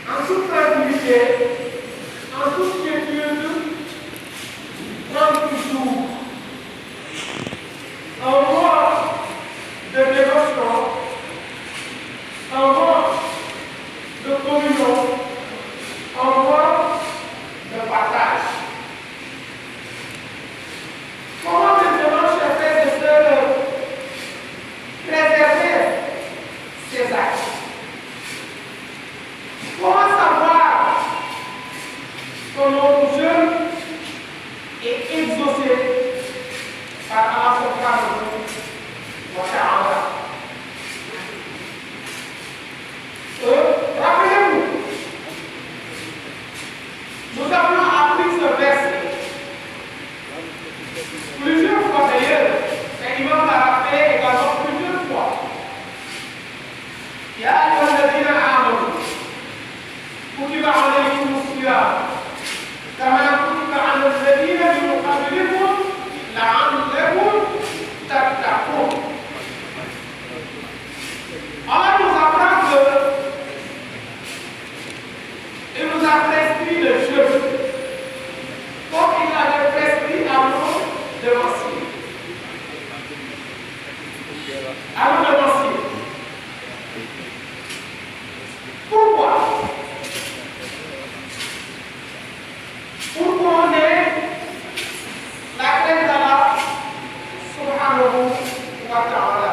en toute tranquillité, en toute quiétude, prendre toujours un moment de dévotion, un moment de communion, un moment de partage. Comment maintenant, chers frères et sœurs, préserver ces actes? Comment savoir que notre jeûne est exaucé par Allah subhanahu wa ta'ala? Rappelez-vous, nous avons appris ce verset plusieurs fois d'ailleurs, et l'imam l'a rappelé également plusieurs fois. Ya ayyuhalladhina amanu kutiba alaykumus siyam kama kutiba ala alladhina min qablikum la'allakum tattaqun. Allah nous apprend il nous a prescrit le jeûne comme il avait prescrit à nous de mentir. À nous de mentir. Pourquoi? Pour qu'on ait la crainte d'Allah subhanahu wa ta'ala.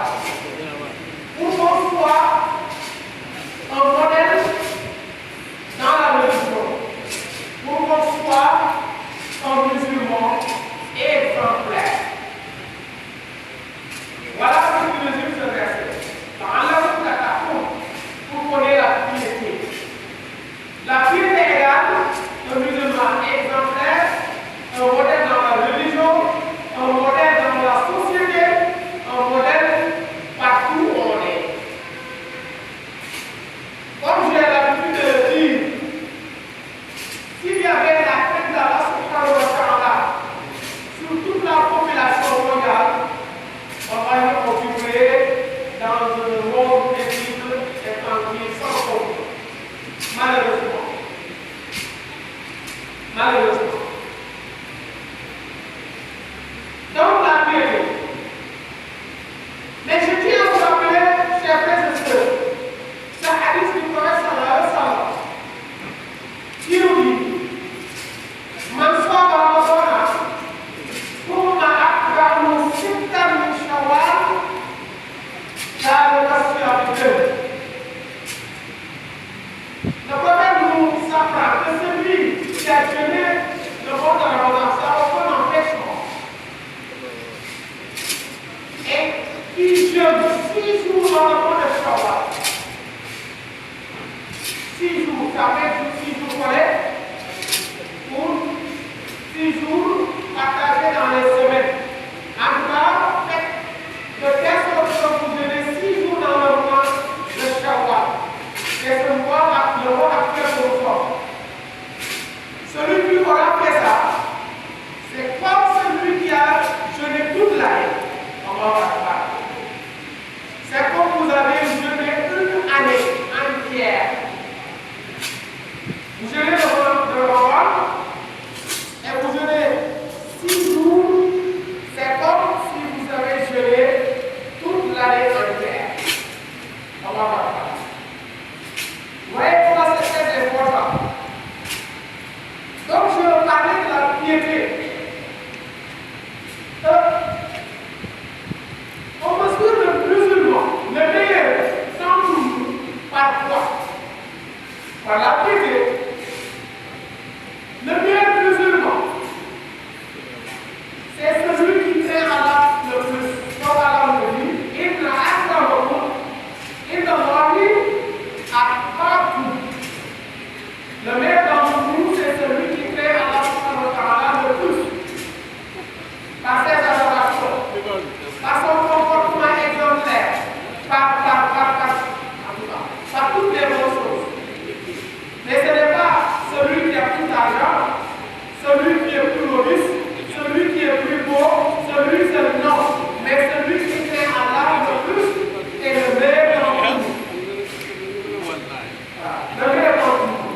Pour qu'on soit un modèle dans la religion. Pour qu'on soit un musulman exemplaire. Voilà ce qui résume ce verset. Pour qu'on ait la piété. La piété égale un musulman exemplaire, un modèle dans la religion, un modèle dans la société, un modèle partout où on est. Comme j'ai l'habitude de le dire, s'il y avait la crainte d'Allah subhanahu wa ta'ala sur toute la population mondiale, on vivrait dans un monde paisible et tranquille sans problème. Malheureusement. Malheureusement. Donc la piété. Mais je tiens à vous rappeler, chers frères et sœurs, ce hadith du prophète sallallahu alayhi wa sallam, qui nous dit Man saba Ramadana thumma atba'ahu sittan min Shawwal kana kasiyam al-jannah. Le prophète nous apprend que celui qui a jeûné le mois de Ramadan sans aucun empêchement et qui jeûne 6 jours dans le mois de Shawwal. 6 jours, ça fait 6 jours collés pour 6 jours partagés dans les semaines. En tout cas, faites de telle sorte que vous jeûnez 6 jours dans le mois de Shawwal. C'est ce mois, le mois actuel que nous sommes. Celui qui aura fait ça, c'est comme celui qui a jeûné toute l'année. C'est comme vous avez jeûné une année entière. Vous jeûnez le Ramadan et vous jeûnez 6 jours. C'est comme si vous avez jeûné toute l'année entière. Vous voyez comment c'est très important. Donc je vais parler de la piété. On mesure le musulman, le meilleur, sans doute, par quoi? Par la piété. Le meilleur musulman, c'est celui qui craint Allah le plus. Comme Allah le dit, Inna akramakum inda Allahi atqakum. Le meilleur d'entre nous, c'est celui qui craint Allah subhanahu wa ta'ala le plus. Par ses adorations, par son comportement exemplaire, par toutes les bonnes choses. Mais ce n'est pas celui qui a plus d'argent, celui qui est plus riche, celui qui est plus beau, celui c'est le nom, mais celui qui craint Allah le plus est le meilleur d'entre nous. Le meilleur d'entre nous.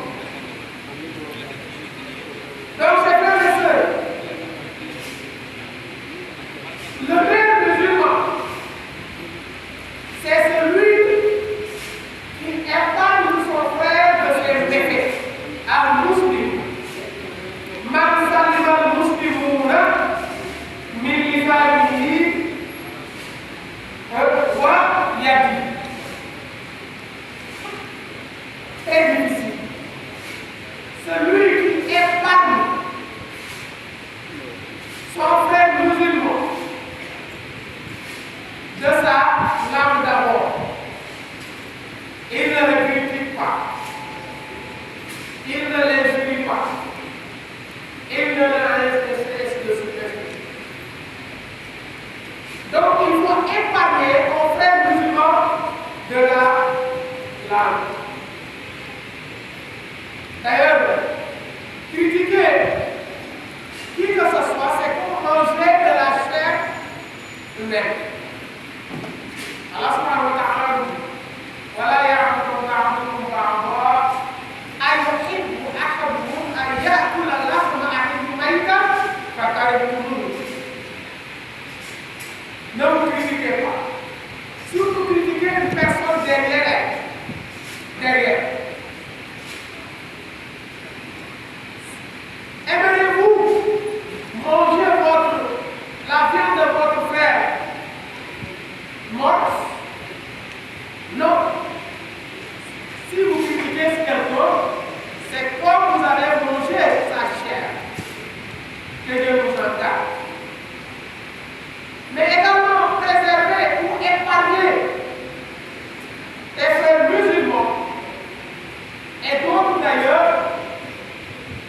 et d'autres d'ailleurs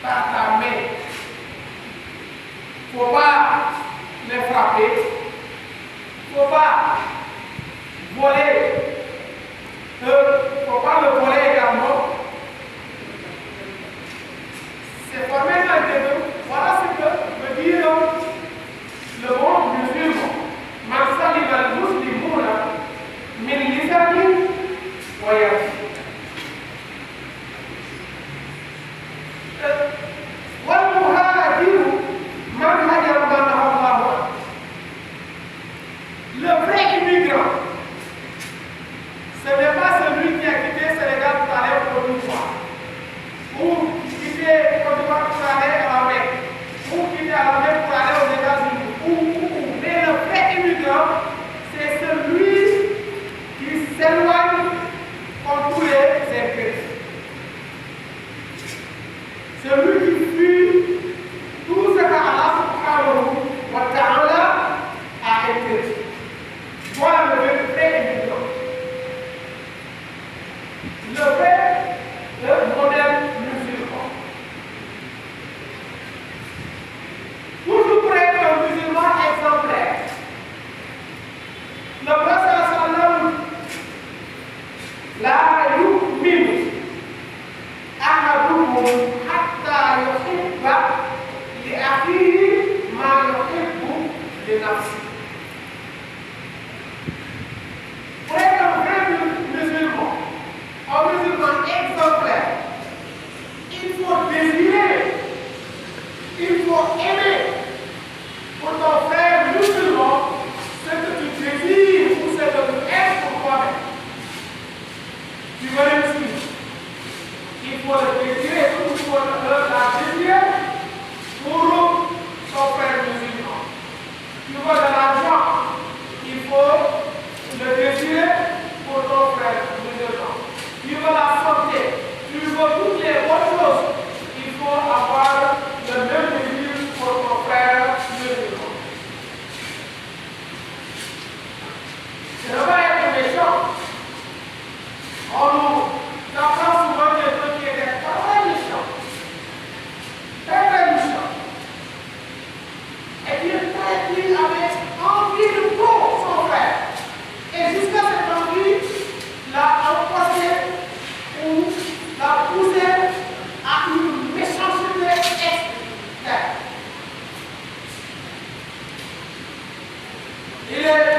par ta main. Il ne faut pas les frapper, il ne faut pas voler, il ne faut pas le voler également. C'est formé dans le début. Voilà ce que veut dire le monde musulman. Man salima al-muslimuna min lisani wa yadihi. والمهاجر من هجر ما نهى الله عنه. Le vrai immigrant, ce n'est pas celui qui a quitté Sénégal pour aller au Côte d'Ivoire, ou quitter Côte d'Ivoire pour aller à la Mecque, ou quitter à la Mecque pour aller aux États-Unis, mais le vrai immigrant, c'est celui qui s'éloigne contre tous les impératifs. Celui qui fuit tout ce qu'Allah subhanahu wa ta'ala a interdit. Voilà le vrai immigrant. Le modèle musulman. Toujours pour être un musulman exemplaire. Le prophète sallallahu la yu'minu ahadukum hatta yuhibba li akhihi ma yuhibbu li nafsihi. Pour être un vrai musulman, un musulman exemplaire, il faut désirer, il faut aimer pour ton frère musulman ce que tu désires ou ce que tu aimes pour toi-même. Tu veux réussir. Il faut le désirer, il faut la désirer pour ton frère musulman. Tu veux de l'argent, il faut le désirer pour ton frère musulman. Tu veux la santé, tu veux toutes les bonnes choses, il faut avoir le même désir pour ton frère musulman. Ce n'est pas être méchant. On nous apprend souvent des gens qui étaient très méchants, très méchants, et qui avaient envie de pour son frère. Et jusqu'à cette envie, l'a emporté ou l'a poussé à une méchanceté extrême. Il est allé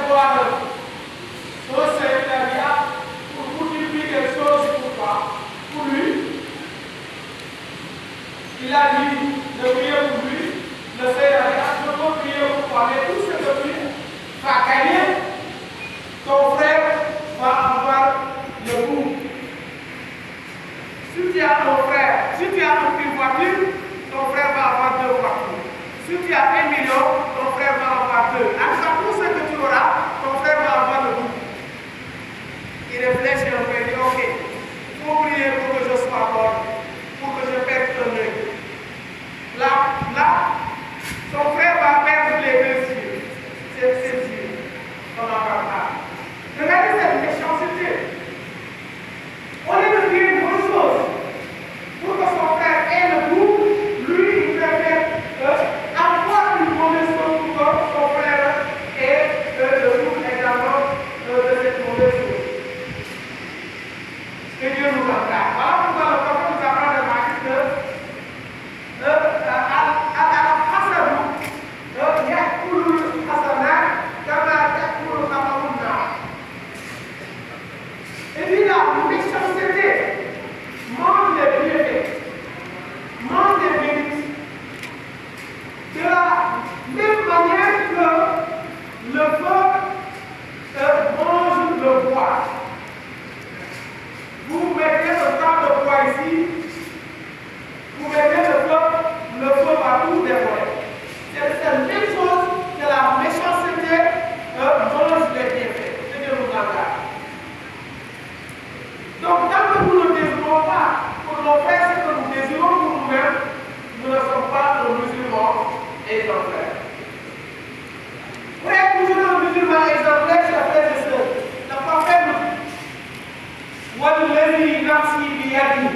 voir son secrétariat pour multiplier quelque chose pour lui. Il a dit de prier pour lui, le secrétariat, je peux prier pour toi, mais tout ce que tu va gagner, ton frère va avoir le goût. Si tu as un frère, si tu as une voiture, ton frère va avoir 2 voitures. Si tu as 1 million, ton frère va avoir 2. Avec tout ce que tu auras, ton frère va avoir le goût. Il réfléchit un peu, il dit ok, il faut prier pour que je sois mort, pour que je perde un œil. Là, ton frère va perdre les 2 yeux. C'est ses yeux. On n'en parle pas. Regardez cette méchanceté. Au lieu de dire une bonne chose, pour que son frère ait le goût, lui, il préfère avoir une mauvaise chose pour que son frère ait le goût également de cette mauvaise chose. Que Dieu nous engage. Voilà pourquoi le prophète nous apprend de marquer que et puis la méchanceté mange les bienfaits, mange les bénéfices. De la même manière que le feu mange le bois. Vous mettez والذي نفسي بيده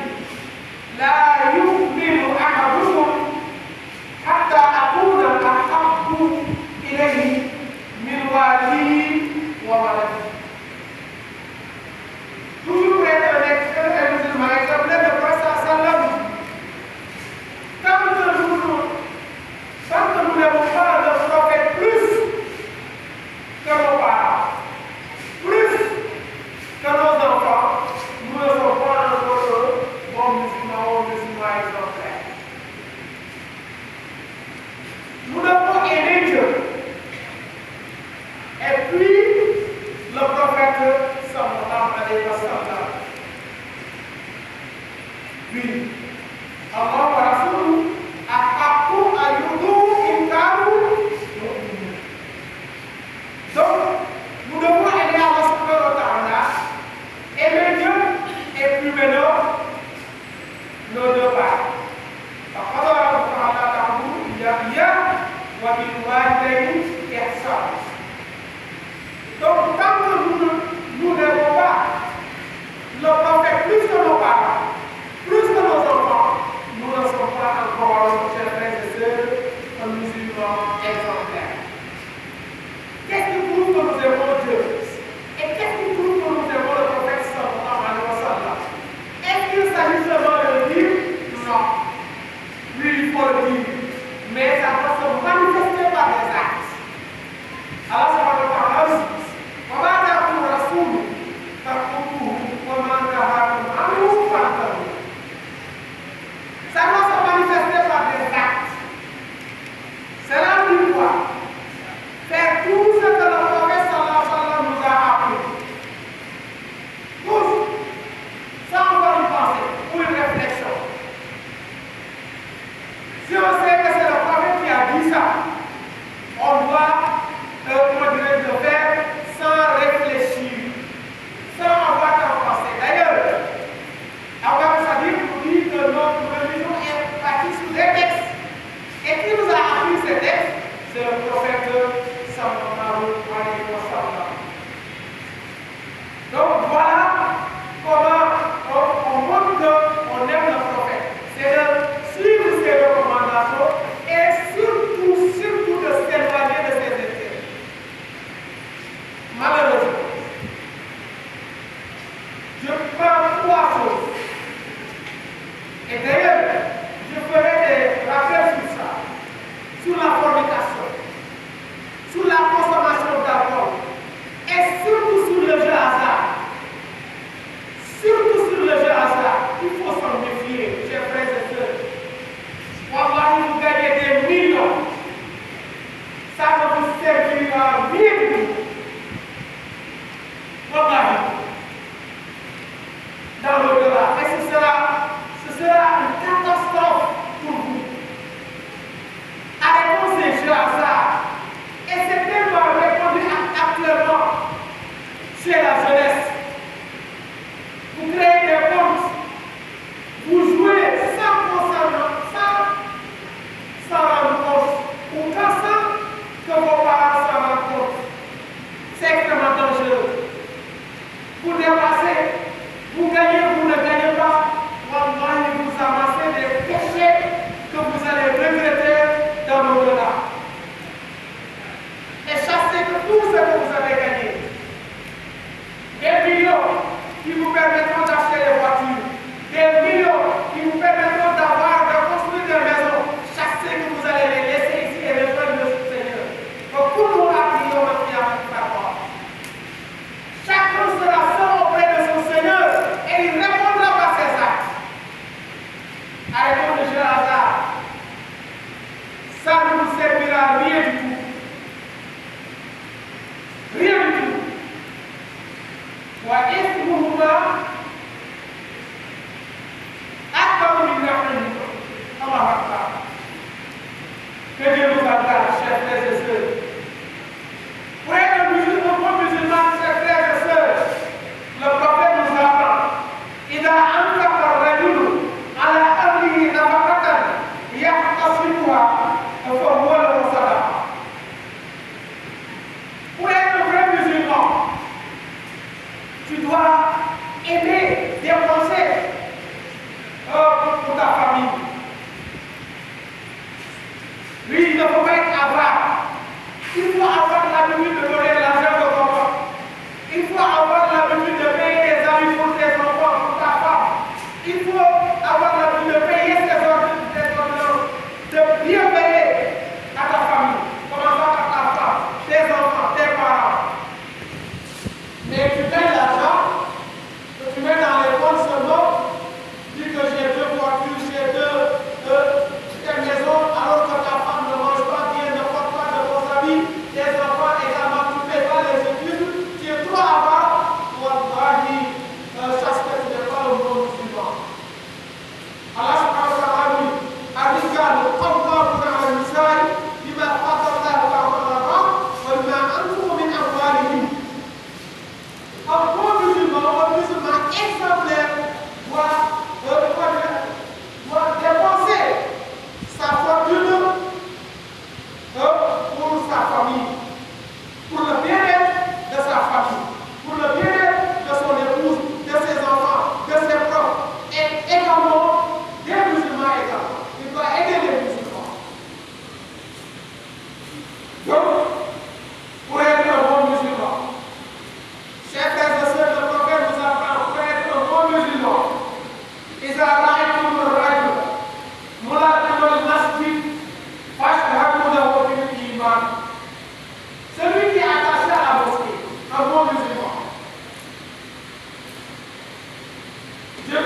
لا يؤمن أحدكم حتى أكون أحب إليه من والده وولده. Toujours être un expert musulman, exemplaire de prophète sallam. Tant que nous n'avons pas de prophète plus que nos parents, plus que nos enfants, nous ne sommes pas encore bons musulmans ou musulmans exemplaires. Nous devons aimer Dieu. Et puis, le prophète sallallahu alayhi wa sallam. Oui. Allah wa Rasuluh ahaqqu ayyudu in kanu mu'minin. Donc, nous devons aimer Allah subhanahu wa ta'ala, aimer Dieu et puis maintenant nos deux parents. فقضى ربك ألا تعبدوا إلا إياه وبالوالدين إحسانا. Donc, tant que nous n'avons pas le prophète plus que nos parents, plus que nos enfants, nous ne sommes pas encore, chers frères et sœurs, un musulman exemplaire. Qu'est-ce qui prouve que nous aimons Dieu? Et qu'est-ce qui prouve que nous aimons le prophète sallallahu alayhi wa sallam? Est-ce qu'il s'agit seulement de le dire? Non. Oui, il faut le dire. Mais ça doit se manifester par des actes. Alors, ça va nous parler aussi. وما جاءكم رسول فخذوه وما نهاكم عنه فانتهوا avare. Il faut avoir l'habitude de donner l'argent aux enfants. Il faut avoir l'habitude de payer des amis pour tes enfants, pour ta femme. Il faut avoir l'habitude de payer tes ordonnances, de bien payer à ta famille, commençant par ta femme, tes enfants, tes parents. Mais tu gagnes l'argent, que tu mets dans les comptes seulement, dis que j'ai 2 voitures, j'ai 2 maisons, alors que ta femme ne mange pas bien, ne porte pas de bons habits, tes enfants également, tu ne payes pas les études, tu es trop avare, wallahi, sache que tu n'es pas le monde musulman. Allah subhanahu wa ta'ala dit, الرجال قوامون على النساء بما فضل الله بعضهم على بعض وبما أنفقوا من أموالهم. Un bon musulman exemplaire doit dépenser sa fortune pour sa famille, pour le bien-être de sa famille, pour le bien-être de son épouse, de ses enfants, de ses proches, et également des musulmans également. Il doit aider les musulmans. Donc, pour être un bon musulman, chers frères et sœurs, le prophète nous apprend pour être un bon musulman. إذا رأيتم الرجل ملازم المسجد فاشهدوا له بالإيمان. Celui qui est attaché à la mosquée, un bon musulman. Je